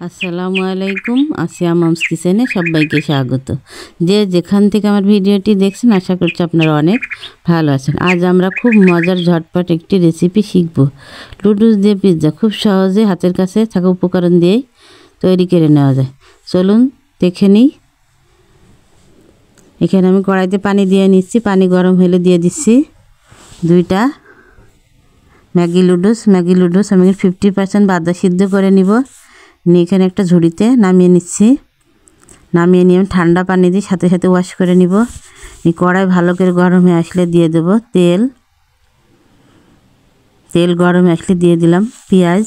আসসালামু আলাইকুম, আসিয়া মমস কিচেনে সবাইকে স্বাগত। যে যেখান থেকে আমার ভিডিওটি দেখছেন আশা করছি আপনারা অনেক ভালো আছেন। আজ আমরা খুব মজার ঝটপট একটি রেসিপি শিখব। নুডলস দিয়ে পিৎজা খুব সহজে হাতের কাছে থাকা উপকরণ দিয়েই তৈরি করে নেওয়া যায়। চলুন দেখে নিই। এখানে আমি কড়াইতে পানি দিয়ে নিচ্ছি। পানি গরম হলে দিয়ে দিচ্ছি দুইটা ম্যাগি নুডলস। আমি 50% বাদা সিদ্ধ করে নিব। এখানে একটা ঝুড়িতে নামিয়ে নিচ্ছি। নামিয়ে নিয়ে আমি ঠান্ডা পানি দিয়ে সাথে সাথে ওয়াশ করে নিব। কড়াই ভালো করে গরম হয়ে আসলে দিয়ে দেব তেল গরম হয়ে আসলে দিয়ে দিলাম পেঁয়াজ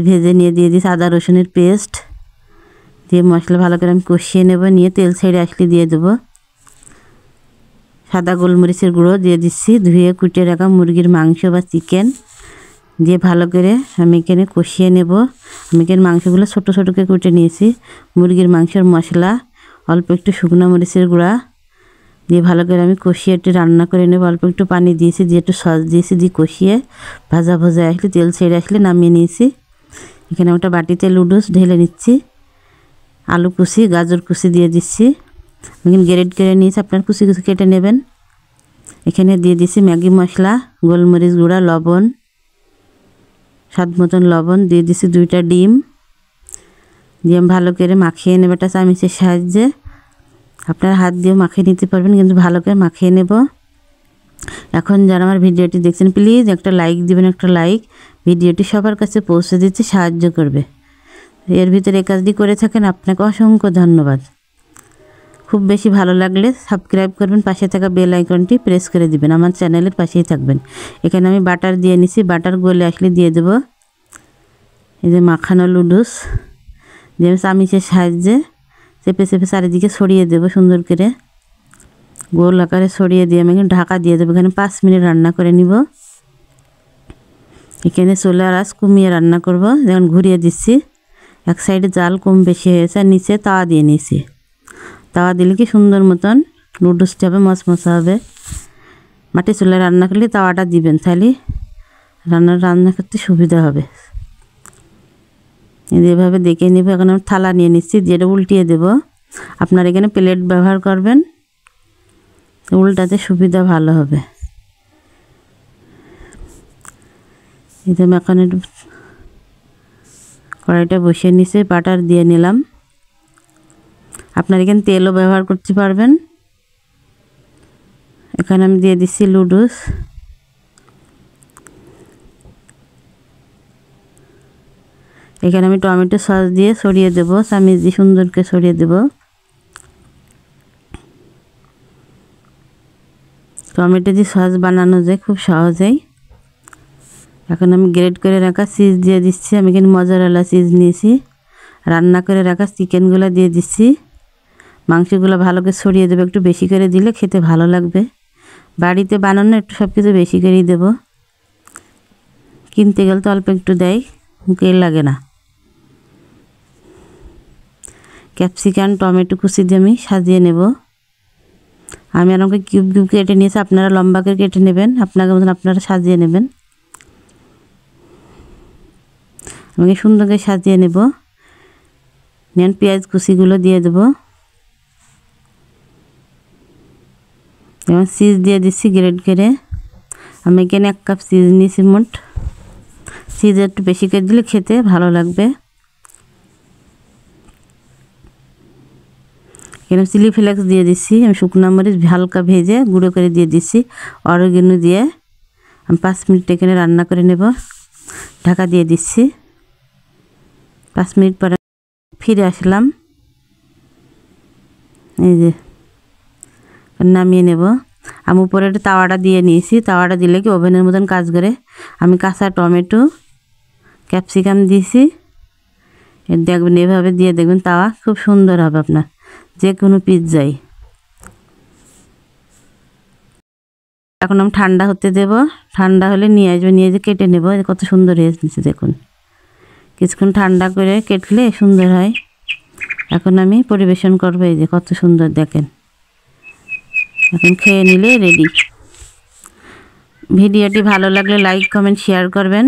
ভেজে নিয়ে দিয়ে দিচ্ছি আদা রসুনের পেস্ট দিয়ে মশলা ভালো করে আমি কষিয়ে নেব। নিয়ে তেল ছেড়ে আসলে দিয়ে দেব সাদা গোলমরিচের গুঁড়ো দিয়ে দিচ্ছি। ধুয়ে কুটে রাখা মুরগির মাংস বা চিকেন দিয়ে ভালো করে আমি এখানে কষিয়ে নেব। আমি এখানে মাংসগুলো ছোটো ছোটো করে কুটে নিয়েছি। মুরগির মাংসের মশলা, অল্প একটু শুকনো মরিচের গুঁড়া দিয়ে ভালো করে আমি কষিয়ে একটু রান্না করে নেব। অল্প একটু পানি দিয়েছি, দিয়ে একটু সস দিয়েছি, দিয়ে কষিয়ে ভাজা আসলে তেল ছেড়ে আসলে নামিয়ে নিয়েছি। এখানে একটা বাটিতে নুডলস ঢেলে নিচ্ছি। আলু কুচি, গাজর কুচি দিয়ে দিচ্ছি। এখানে গ্রেড করে নিয়েছি, আপনার কুচি কেটে নেবেন। এখানে দিয়ে দিচ্ছি ম্যাগি মশলা, গোলমরিচ গুঁড়া, লবণ, স্বাদ মতন লবণ দিয়ে দিচ্ছি। দুইটা ডিম দিয়ে ভালো করে মাখিয়ে নেব একটা চামচের সাহায্যে। আপনার হাত দিয়েও মাখিয়ে নিতে পারবেন, কিন্তু ভালো করে মাখিয়ে নেব। এখন যারা আমার ভিডিওটি দেখছেন প্লিজ একটা লাইক দিবেন। একটা লাইক ভিডিওটি সবার কাছে পৌঁছে দিতে সাহায্য করবে। এর ভিতরে এই কাজটি করে থাকেন, আপনাকে অসংখ্য ধন্যবাদ। খুব বেশি ভালো লাগলে সাবস্ক্রাইব করবেন, পাশে থাকা বেল আইকনটি প্রেস করে দিবেন, আমার চ্যানেলের পাশেই থাকবেন। এখানে আমি বাটার দিয়ে নিছি। বাটার গলে আসলে দিয়ে দেব এই যে মাখানো নুডলস দিয়ে আমি চামচের সাহায্যে চেপে চারিদিকে ছড়িয়ে দেব। সুন্দর করে গোল আকারে ছড়িয়ে দিয়ে আমি এখানে ঢাকা দিয়ে দেবো। এখানে 5 মিনিট রান্না করে নিব। এখানে চুলার আঁচ কমিয়ে রান্না করব। যেমন ঘুরিয়ে দিচ্ছি, এক সাইডে জাল কম বেশি হয়েছে, আর নিচে তাওয়া দিয়ে নিয়েছি। তাওয়া দিলে কি সুন্দর মতন নুডলসটা হবে, মচমচা হবে। মাটি চুলায় রান্না করলে তাওয়াটা দিবেন, তাহলে রান্না করতে সুবিধা হবে। এভাবে দেখে নেব। এখন আমি থালা নিয়ে নিচ্ছি, যেটা উল্টিয়ে দেব। আপনারা এখানে প্লেট ব্যবহার করবেন, উল্টাতে সুবিধা ভালো হবে। এখন একটু কড়াইটা বসিয়ে নিচে বাটার দিয়ে নিলাম। আপনারা এখানে তেলও ব্যবহার করতে পারবেন। এখানে আমি দিয়ে দিচ্ছি নুডলস। এখানে আমি টমেটো সস দিয়ে ছড়িয়ে দেব, চামচ দিয়ে সুন্দর করে ছড়িয়ে দেব। টমেটো দিয়ে সস বানানো যায় খুব সহজেই। এখন আমি গ্রেট করে রাখা চিজ দিয়ে দিচ্ছি। আমি এখানে মজারেলা চিজ নিয়েছি। রান্না করে রাখা চিকেনগুলো দিয়ে দিচ্ছি। মাংসগুলো ভালো করে ছড়িয়ে দেবো, একটু বেশি করে দিলে খেতে ভালো লাগবে। বাড়িতে বানানো একটু সব কিছু বেশি করেই দেব, কিনতে গেলে তো অল্প একটু দেয়, মুখে লাগে না। ক্যাপসিকাম, টমেটো কুচি দিয়ে আমি সাজিয়ে নেব। আমি আমাকে কিউব কেটে নিয়েছি, আপনারা লম্বা করে কেটে নেবেন, আপনাকে মতন আপনারা সাজিয়ে নেবেন। আমাকে সুন্দর করে সাজিয়ে নেব। নেন পেঁয়াজ কুচিগুলো দিয়ে দেব। যেমন চিজ দিয়ে দিচ্ছি গ্রেড করে। আমি এখানে 1 কাপ চিজ নিয়েছি মোট। চিজ একটু বেশি করে দিলে খেতে ভালো লাগবে। এখানে চিলি ফ্লেক্স দিয়ে দিচ্ছি। আমি শুকনো মরিচ হালকা ভেজে গুঁড়ো করে দিয়ে দিচ্ছি। অরিগানো দিয়ে আমি 5 মিনিট এখানে রান্না করে নেব। ঢাকা দিয়ে দিচ্ছি। 5 মিনিট পরে ফিরে আসলাম। এই যে নামিয়ে নেব। আমি উপরে একটু তাওয়াটা দিয়ে নিয়েছি। তাওয়াটা দিলে কি ওভেনের মতন কাজ করে। আমি কাঁচা টমেটো, ক্যাপসিকাম দিয়েছি। দেখবেন এভাবে দিয়ে দেখবেন তাওয়া খুব সুন্দর হবে আপনার যে কোনো পিৎজাই। এখন আমি ঠান্ডা হতে দেব। ঠান্ডা হলে নিয়ে আসবো, নিয়ে এসে কেটে নেব। কত সুন্দর হয়েছে দেখুন। কিছুক্ষণ ঠান্ডা করে কেটলে সুন্দর হয়। এখন আমি পরিবেশন করবো। এই যে কত সুন্দর দেখেন। এখন খেয়ে নিলে রেডি। ভিডিওটি ভালো লাগলে লাইক, কমেন্ট, শেয়ার করবেন।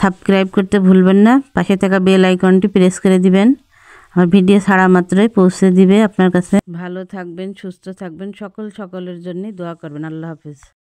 সাবস্ক্রাইব করতে ভুলবেন না, পাশে থাকা বেল আইকনটি প্রেস করে দিবেন। আমার ভিডিও ছাড়া মাত্রই পৌঁছে দিবে আপনার কাছে। ভালো থাকবেন, সুস্থ থাকবেন, সকলের জন্য দোয়া করবেন। আল্লাহ হাফেজ।